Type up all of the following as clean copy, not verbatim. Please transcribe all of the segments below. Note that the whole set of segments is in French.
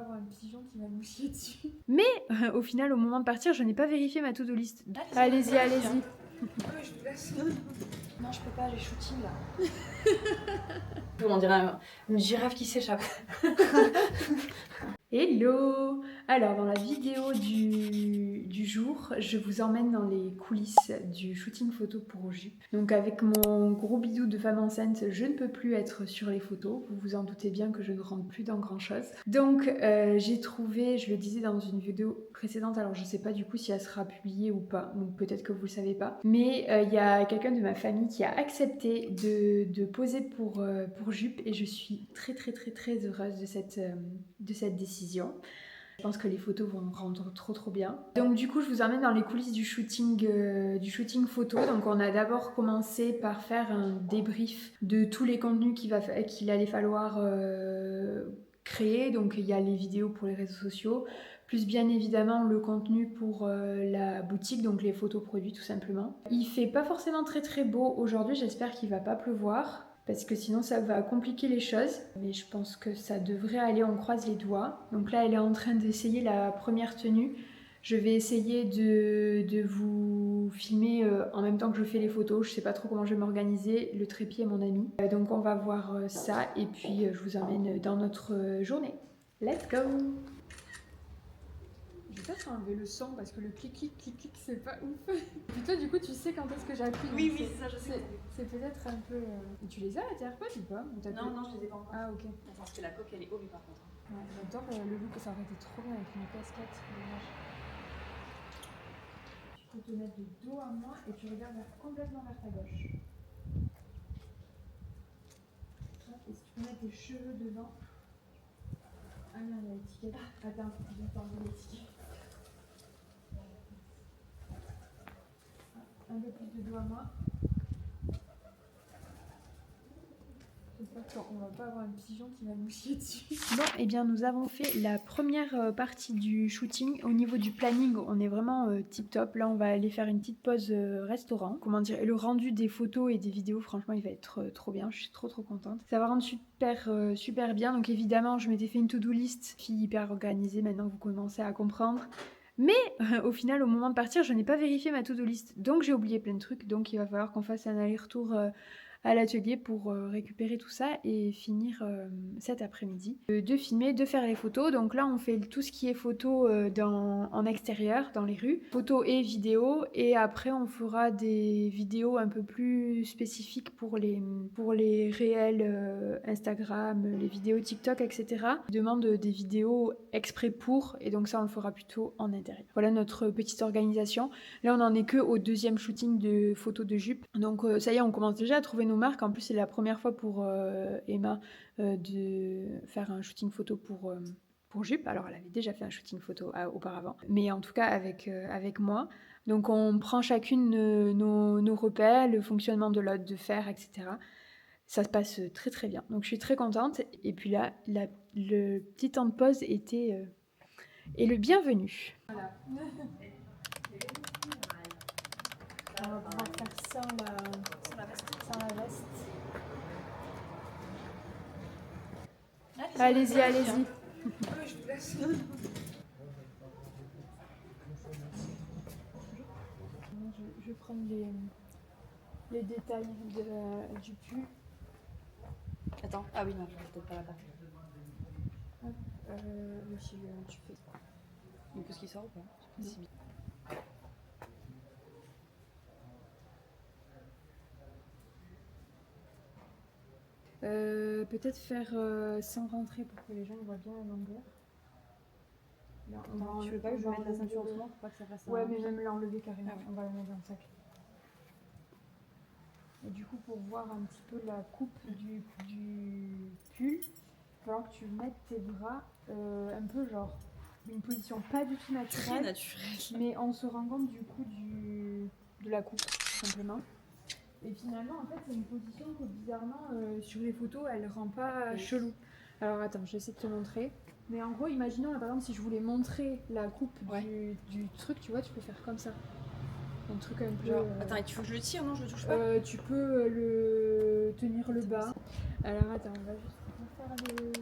avoir un pigeon qui va nous chier dessus. Mais au final, au moment de partir, je n'ai pas vérifié ma to-do list. Allez-y, allez-y. Ah oui, je vous laisse. Non, je peux pas, j'ai shooting là. On dirait une girafe qui s'échappe. Hello! Alors dans la vidéo du jour, je vous emmène dans les coulisses du shooting photo pour Jup. Donc avec mon gros bidou de femme enceinte, je ne peux plus être sur les photos. Vous vous en doutez bien que je ne rentre plus dans grand chose. Donc j'ai trouvé, je le disais dans une vidéo précédente, alors je sais pas du coup si elle sera publiée ou pas, donc peut-être que vous le savez pas. Mais il y a quelqu'un de ma famille qui a accepté de poser pour Jup et je suis très heureuse de cette décision. Je pense que les photos vont rendre trop bien. Donc du coup je vous emmène dans les coulisses du shooting photo. Donc on a d'abord commencé par faire un débrief de tous les contenus qu'il allait falloir créer. Donc il y a les vidéos pour les réseaux sociaux, plus bien évidemment le contenu pour la boutique, donc les photos produits tout simplement. Il fait pas forcément très beau aujourd'hui, j'espère qu'il va pas pleuvoir, parce que sinon ça va compliquer les choses. Mais je pense que ça devrait aller, on croise les doigts. Donc là elle est en train d'essayer la première tenue. Je vais essayer de vous filmer en même temps que je fais les photos. Je sais pas trop comment je vais m'organiser. Le trépied est mon ami. Donc on va voir ça et puis je vous emmène dans notre journée. Let's go! Je vais peut-être enlever le son parce que le clic c'est pas ouf. Et puis toi du coup tu sais quand est-ce que j'appuie. Oui, c'est ça, je sais. C'est peut-être un peu... Tu les as à tes AirPods ou pas? Non, je les ai pas encore. Ah ok. Attends, parce que la coque elle est horrible par contre. Ouais, j'adore le look, ça aurait été trop bien avec une casquette. Dommage. Tu peux te mettre le dos à moi et tu regardes complètement vers ta gauche. Et si tu peux mettre tes cheveux devant. Ah non, il y a l'étiquette. Attends, je vais t'enlever l'étiquette. Un peu plus de dos à moi. J'espère qu'on va pas avoir un pigeon qui va nous chier dessus. Bon, et bien nous avons fait la première partie du shooting. Au niveau du planning, on est vraiment tip top. Là, on va aller faire une petite pause restaurant. Comment dire, le rendu des photos et des vidéos, franchement, il va être trop bien. Je suis trop contente. Ça va rendre super bien. Donc évidemment, je m'étais fait une to-do list. Fille hyper organisée, maintenant vous commencez à comprendre. Mais au final, au moment de partir, je n'ai pas vérifié ma to-do list. Donc j'ai oublié plein de trucs. Donc il va falloir qu'on fasse un aller-retour à l'atelier pour récupérer tout ça et finir cet après-midi. De filmer, de faire les photos. Donc là, on fait tout ce qui est photo en extérieur, dans les rues. Photos et vidéos. Et après, on fera des vidéos un peu plus spécifiques pour les réels Instagram, les vidéos TikTok, etc. On demande des vidéos exprès pour. Et donc ça, on le fera plutôt en intérieur. Voilà notre petite organisation. Là, on n'en est que au deuxième shooting de photos de jupe. Donc ça y est, on commence déjà à trouver nos marques. En plus, c'est la première fois pour Emma de faire un shooting photo pour jupe. Alors, elle avait déjà fait un shooting photo auparavant, mais en tout cas avec moi. Donc, on prend chacune nos repères, le fonctionnement de l'autre, de faire, etc. Ça se passe très bien. Donc, je suis très contente. Et puis là, le petit temps de pause est le bienvenu. Voilà. On va pouvoir faire sans la veste. Allez-y. Ah oui, je vous laisse. Je vais prendre les détails du pull. Attends, ah oui, non, je vais peut-être pas là-bas. Oui, si tu fais. Donc, qu'est-ce qui sort ou pas? Oui. Peut-être faire sans rentrer pour que les gens voient bien la longueur. Là, Tu veux pas que je mette la ceinture en dessous pour pas que ça fasse un... Ouais, mais même l'enlever carrément. Ah oui. On va la mettre dans le sac. Et du coup, pour voir un petit peu la coupe du pull, il va falloir que tu mettes tes bras un peu genre une position pas du tout Très naturelle, naturel. mais on se rend compte du coup de la coupe, tout simplement. Et finalement, en fait, c'est une position que bizarrement, sur les photos, elle rend pas chelou. Alors attends, j'essaie de te montrer. Mais en gros, imaginons, là, par exemple, si je voulais montrer la coupe du truc, tu vois, tu peux faire comme ça. Un truc un peu... Genre, attends, et tu veux que je le tire, non? Je le touche pas? tu peux le tenir le bas. Alors attends, on va juste faire le...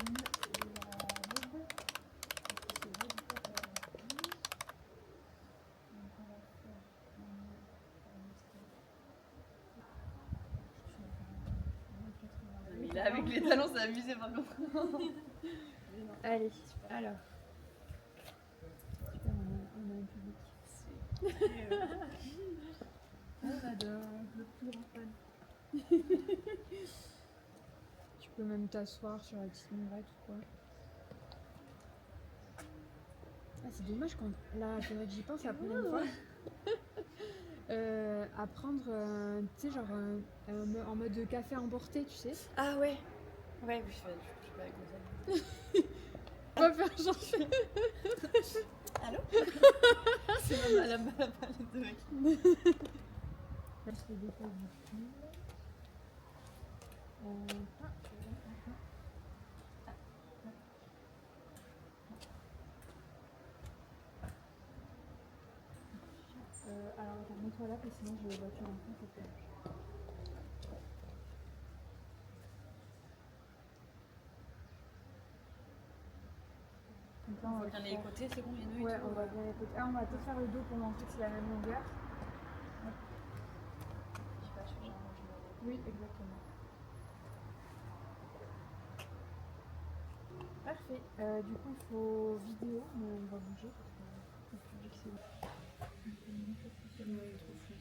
Avec les talons, c'est abusé par contre. Allez, alors. Super, on a un public. On adore le plus grand fan. Tu peux même t'asseoir sur la petite murette ou quoi. Ah, c'est dommage quand. Là, faudrait que j'y pense la prochaine fois. À prendre, tu sais, genre en mode café emporté, tu sais. Ah ouais. Ouais, je fais pas comme ça. On va faire genre. Allô. C'est la balle de mec. Là, je fais des poses du pull. Alors, attends, mets-toi là, parce que sinon je vois tu en fond, c'est fait. Donc là, On on va va bien les faire... côtés, c'est bon, il y en a eu. Ouais, on va bien les côtés. Ah, on va peut-être faire le dos pour montrer que c'est la même longueur. Je sais pas, je fais genre. Oui, exactement. Parfait. Du coup, il faut vidéo, mais on va bouger parce que le public c'est. Il est trop fou.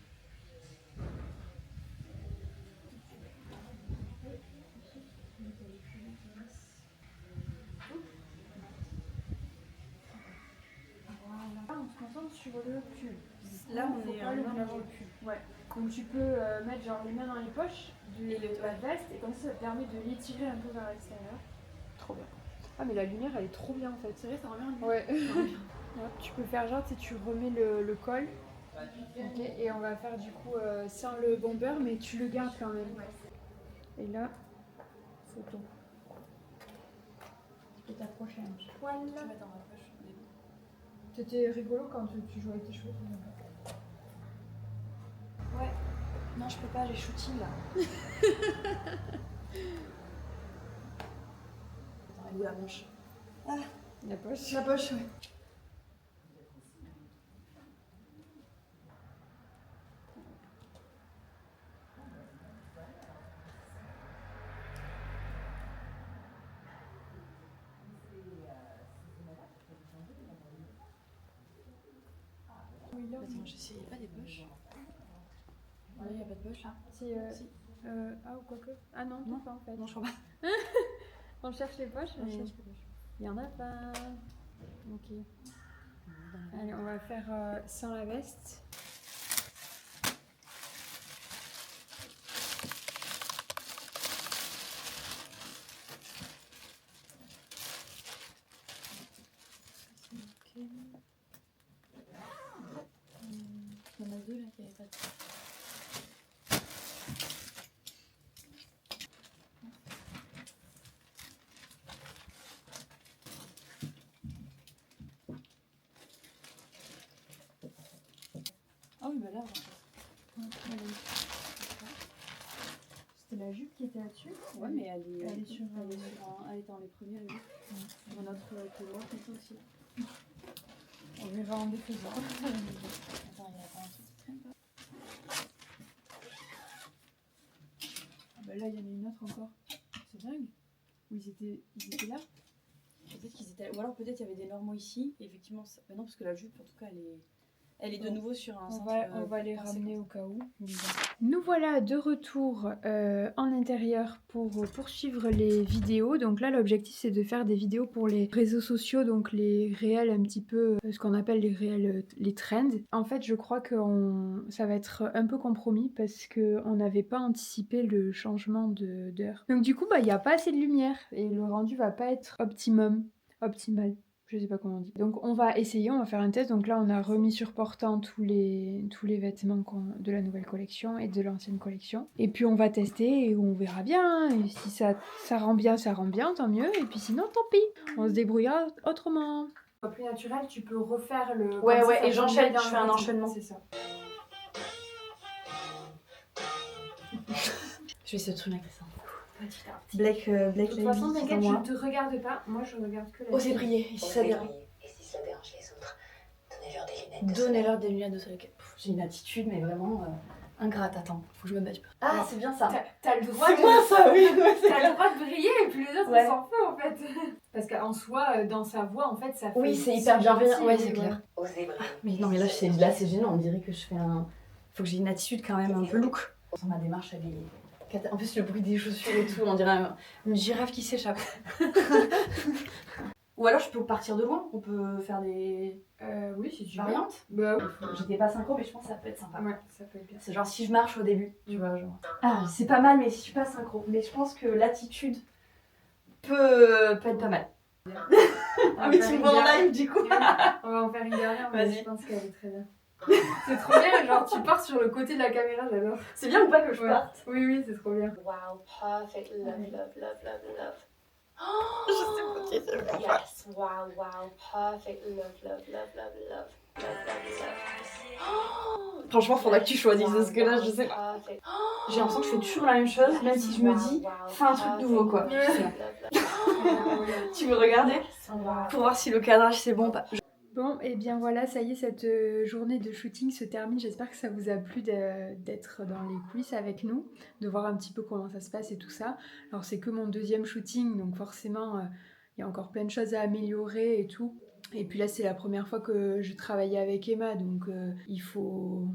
Là, on se concentre sur le pull. Là, on faut est pas en le main mettre dans le pull. Ouais. Donc tu peux mettre genre les mains dans les poches de la veste et comme ça te permet de l'étirer un peu vers l'extérieur. Trop bien. Ah mais la lumière elle est trop bien en fait. C'est vrai, ça revient bien. Ouais. Hop, tu peux faire genre tu remets le col. Ok. Et on va faire du coup sans le bomber mais tu le gardes quand même. Et là, photo. Tu peux t'approcher un petit peu. Voilà. Tu peux mettre dans ma poche. C'était rigolo quand tu jouais avec tes cheveux. Ouais. Non, je peux pas, j'ai shooting là. Attends, elle est où la manche? Ah, La poche. la poche, ouais. Attends, j'essaie, il n'y a pas des poches? Ouais, il n'y a pas de poche là. Si, ah ou quoique. Ah non, Non. pas en fait. Non, je crois pas. On cherche les poches, On mais cherche les poches. il y en a pas. Ok. Allez, on va faire sans la veste. Ok. Il y en a deux là qui n'avaient pas de poche. Ah oui, bah là, C'était la jupe qui était là-dessus. ouais, mais elle est, Elle est sur un- elle est dans les premiers, elle est. On a notre couloir comme ça aussi. On verra en défaisant. Attends, il y a pas un truc qui traîne pas. Ah bah là, il y en a une autre encore. C'est dingue. Où ils étaient là. Peut-être qu'ils étaient. Ou alors peut-être il y avait des normaux ici. Et effectivement, ça... bah non, parce que la jupe, en tout cas, elle est de nouveau sur un On centre. va les pensé ramener comme au cas où. Nous voilà de retour en intérieur pour poursuivre les vidéos. Donc là, l'objectif, c'est de faire des vidéos pour les réseaux sociaux, donc les réels un petit peu, ce qu'on appelle les réels, les trends. En fait, je crois que ça va être un peu compromis parce qu'on n'avait pas anticipé le changement d'heure. Donc du coup, il n'y a pas assez de lumière et le rendu va pas être optimal. Je sais pas comment on dit. Donc on va essayer, on va faire un test. Donc là on a remis sur portant tous les vêtements de la nouvelle collection et de l'ancienne collection. Et puis on va tester et on verra bien. Et si ça rend bien, tant mieux. Et puis sinon tant pis, on se débrouillera autrement. Au plus naturel, tu peux refaire le. Ouais, comme ouais, ça et j'enchaîne, dans je le fais un rythme. enchaînement. C'est ça. Je vais essayer de trouver ça. Petit à petit. Black De toute façon, Lively, t'inquiète, c'est moi. je te regarde pas. Moi, je regarde que la. Osez briller, et si ça dérange. Et si ça dérange les autres, donnez-leur des lunettes de soleil. Donnez-leur des lunettes de soleil. Pff, j'ai une attitude, mais vraiment. Ingrate, attends, faut que je me mette. Ah, c'est bien ça. T'as le droit C'est moi ça, oui. T'as le droit de briller et puis les autres Ouais. on s'en fout en fait. Parce qu'en soi, dans sa voix, en fait, ça fait. Oui, c'est hyper bienveillant. gentil, Ouais, c'est clair. Mais non, mais là c'est gênant. On dirait que je fais un. Faut que j'ai une attitude quand même un peu look. Ma démarche, elle est. En plus, le bruit des chaussures et tout, on dirait une girafe qui s'échappe. Ou alors, je peux partir de loin. On peut faire des Oui, si tu veux. variantes. Bah J'étais pas synchro, mais je pense que ça peut être sympa. ouais, ça peut être bien. C'est genre si je marche au début, tu vois, genre. Ah, c'est pas mal, mais si je suis pas synchro. Mais je pense que l'attitude peut être pas mal. Ah, mais tu me vois en live du coup. On va en faire une dernière, mais Vas-y. je pense qu'elle est très bien. C'est trop bien, genre tu pars sur le côté de la caméra, j'adore. C'est bien ou pas que je Ouais. parte? Oui, oui, c'est trop bien. Wow, perfect. Love. Je sais pas qui c'est. Yes, wow, perfect. Love. Franchement, faudrait que tu choisisses parce que là, je sais pas. Perfect. J'ai l'impression que je fais toujours la même chose, même si je me dis, fais un truc nouveau quoi. Tu veux regarder pour voir si le cadrage c'est bon ou pas. Bon, et bien voilà, ça y est, cette journée de shooting se termine. J'espère que ça vous a plu d'être dans les coulisses avec nous, de voir un petit peu comment ça se passe et tout ça. Alors c'est que mon deuxième shooting, donc forcément, il y a encore plein de choses à améliorer et tout. Et puis là, c'est la première fois que je travaillais avec Emma, donc il faut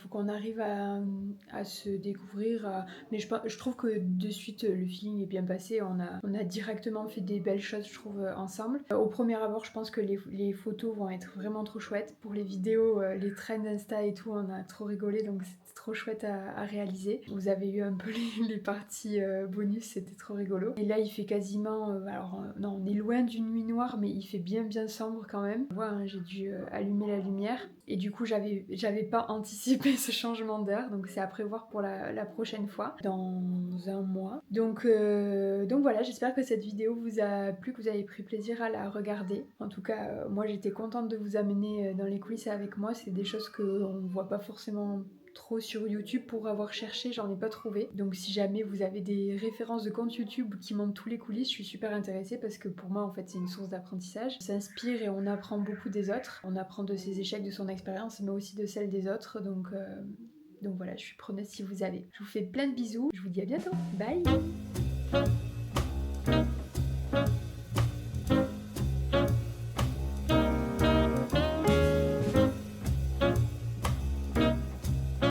qu'on arrive à se découvrir. Mais je trouve que de suite, le feeling est bien passé. On a directement fait des belles choses, je trouve, ensemble. Au premier abord, je pense que les photos vont être vraiment trop chouettes. Pour les vidéos, les trends Insta et tout, on a trop rigolé, donc c'était trop chouette à réaliser. Vous avez eu un peu les parties bonus, c'était trop rigolo. Et là, il fait quasiment... non, on est loin d'une nuit noire, mais il fait bien sombre quand même. Ouais, hein, j'ai dû allumer la lumière et du coup j'avais pas anticipé ce changement d'heure, donc c'est à prévoir pour la prochaine fois dans un mois. Donc voilà, j'espère que cette vidéo vous a plu, que vous avez pris plaisir à la regarder. En tout cas, moi j'étais contente de vous amener dans les coulisses avec moi. C'est des choses qu'on voit pas forcément trop sur YouTube. Pour avoir cherché, j'en ai pas trouvé. Donc si jamais vous avez des références de compte YouTube qui montrent tous les coulisses, je suis super intéressée parce que pour moi en fait c'est une source d'apprentissage. On s'inspire et on apprend beaucoup des autres. On apprend de ses échecs, de son expérience, mais aussi de celle des autres. Donc voilà, je suis preneuse si vous avez. Je vous fais plein de bisous. Je vous dis à bientôt. Bye.